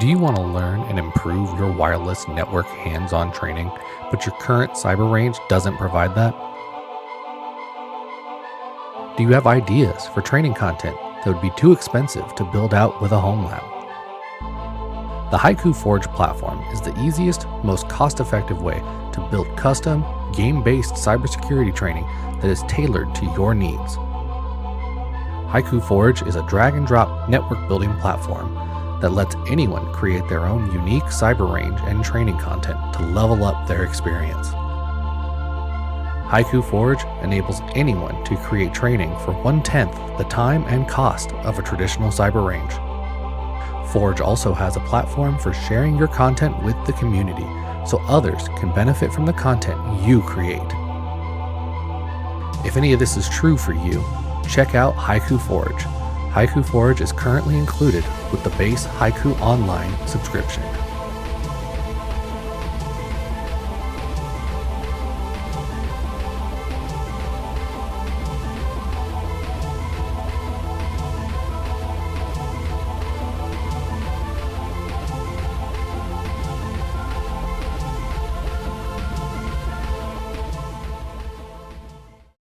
Do you want to learn and improve your wireless network hands-on training, but your current cyber range doesn't provide that? Do you have ideas for training content that would be too expensive to build out with a home lab? The Haiku Forge platform is the easiest, most cost-effective way to build custom, game-based cybersecurity training that is tailored to your needs. Haiku Forge is a drag-and-drop network building platform that lets anyone create their own unique cyber range and training content to level up their experience. Haiku Forge enables anyone to create training for 1/10 the time and cost of a traditional cyber range. Forge also has a platform for sharing your content with the community so others can benefit from the content you create. If any of this is true for you, check out Haiku Forge. Haiku Forge is currently included with the base Haiku Online subscription.